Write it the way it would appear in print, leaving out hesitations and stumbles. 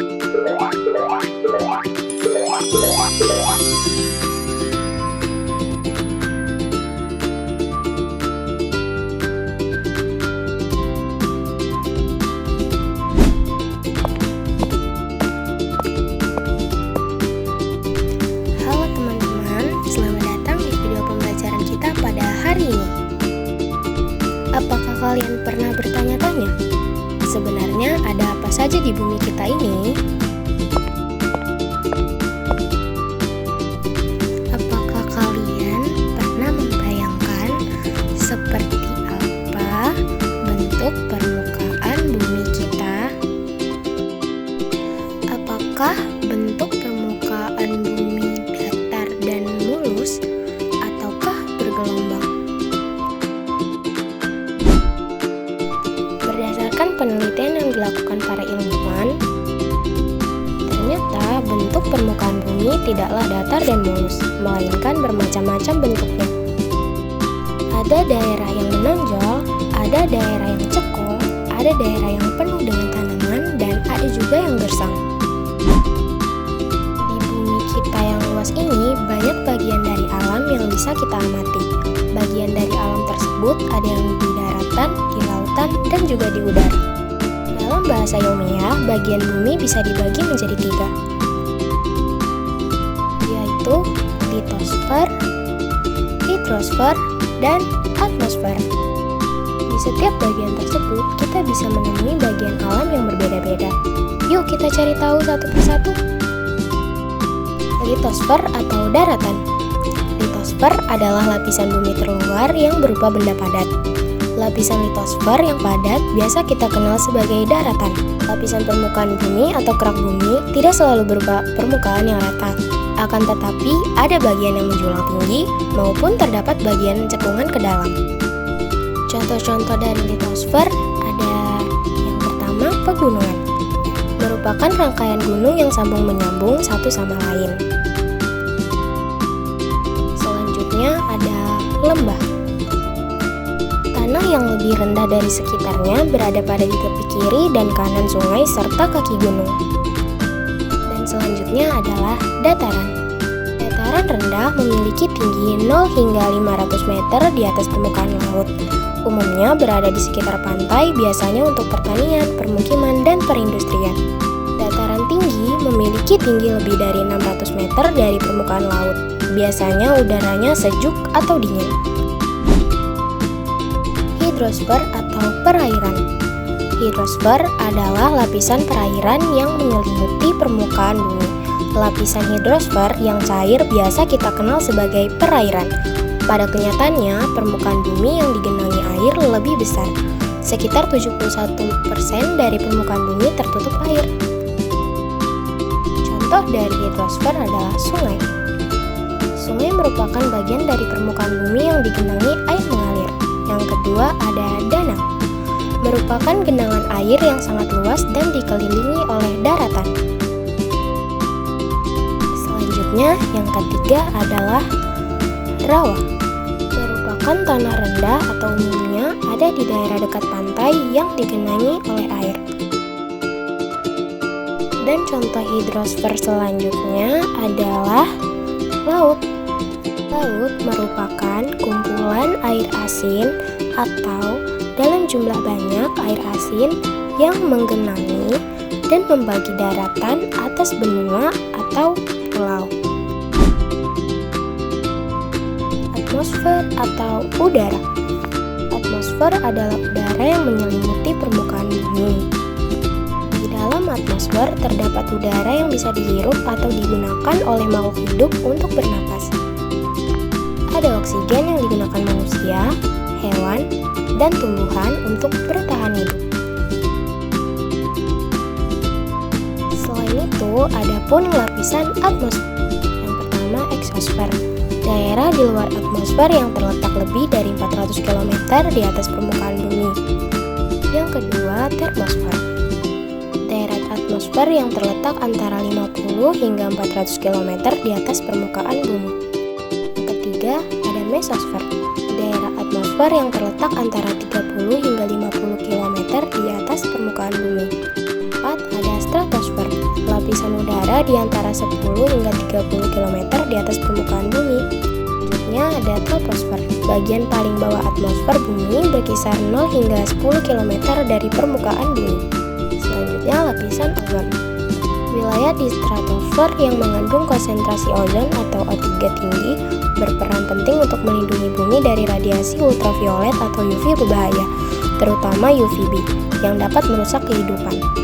Halo teman-teman, selamat datang di video pembelajaran kita pada hari ini. Apakah kalian pernah bertanya-tanya, sebenarnya ada apa saja di bumi kita ini? Apakah kalian pernah membayangkan seperti apa bentuk permukaan bumi kita? Apakah bentuk permukaan bumi datar dan mulus ataukah bergelombang? Berdasarkan penelitian yang dilakukan para ilmuwan, ternyata bentuk permukaan bumi tidaklah datar dan mulus, melainkan bermacam-macam bentuknya. Ada daerah yang menonjol, ada daerah yang cekung, ada daerah yang penuh dengan tanaman, dan ada juga yang gersang. Di bumi kita yang luas ini, banyak bagian dari alam yang bisa kita amati. Bagian dari alam tersebut ada yang di daratan, di lautan, dan juga di udara. Dalam bahasa ilmiah, bagian bumi bisa dibagi menjadi 3, yaitu litosfer, hidrosfer, dan atmosfer. Di setiap bagian tersebut, kita bisa menemui bagian alam yang berbeda-beda. Yuk kita cari tahu satu persatu. Litosfer atau daratan. Litosfer adalah lapisan bumi terluar yang berupa benda padat. Lapisan litosfer yang padat biasa kita kenal sebagai daratan. Lapisan permukaan bumi atau kerak bumi tidak selalu berupa permukaan yang rata. Akan tetapi, ada bagian yang menjulang tinggi maupun terdapat bagian cekungan ke dalam. Contoh-contoh dari litosfer ada yang pertama, pegunungan. Merupakan rangkaian gunung yang sambung menyambung satu sama lain. Selanjutnya ada lembah. Tanah yang lebih rendah dari sekitarnya berada pada di tepi kiri dan kanan sungai serta kaki gunung. Dan selanjutnya adalah dataran. Dataran rendah memiliki tinggi 0 hingga 500 meter di atas permukaan laut. Umumnya berada di sekitar pantai, biasanya untuk pertanian, permukiman, dan perindustrian. Dataran tinggi memiliki tinggi lebih dari 600 meter dari permukaan laut. Biasanya udaranya sejuk atau dingin. Hidrosfer atau perairan. Hidrosfer adalah lapisan perairan yang menyelimuti permukaan bumi. Lapisan hidrosfer yang cair biasa kita kenal sebagai perairan. Pada kenyataannya, permukaan bumi yang digenangi air lebih besar. Sekitar 71% dari permukaan bumi tertutup air. Contoh dari hidrosfer adalah sungai. Sungai merupakan bagian dari permukaan bumi yang digenangi air mengalir. Yang kedua ada danau. Merupakan genangan air yang sangat luas dan dikelilingi oleh daratan. Selanjutnya, yang ketiga adalah rawa. Merupakan tanah rendah atau umumnya ada di daerah dekat pantai yang digenangi oleh air. Dan contoh hidrosfer selanjutnya adalah laut. Laut merupakan kumpulan air asin atau dalam jumlah banyak air asin yang menggenangi dan membagi daratan atas benua atau pulau. Atmosfer atau udara. Atmosfer adalah udara yang menyelimuti permukaan bumi. Di dalam atmosfer terdapat udara yang bisa dihirup atau digunakan oleh makhluk hidup untuk bernapas. Ada oksigen yang digunakan manusia, hewan, dan tumbuhan untuk bertahan hidup. Selain itu, ada pun lapisan atmosfer. Yang pertama, eksosfer. Daerah di luar atmosfer yang terletak lebih dari 400 km di atas permukaan bumi. Yang kedua, termosfer. Daerah atmosfer yang terletak antara 50 hingga 400 km di atas permukaan bumi. Yang ketiga, ada mesosfer. Daerah atmosfer yang terletak antara 30 hingga 50 km di atas permukaan bumi. 4. Ada stratosfer. lapisan udara di antara 10 hingga 30 km di atas permukaan bumi. Selanjutnya ada troposfer. Bagian paling bawah atmosfer bumi berkisar 0 hingga 10 km dari permukaan bumi. Selanjutnya lapisan ozon. Wilayah di stratosfer yang mengandung konsentrasi ozon atau O3 tinggi berperan penting untuk melindungi bumi dari radiasi ultraviolet atau UV berbahaya, terutama UVB, yang dapat merusak kehidupan.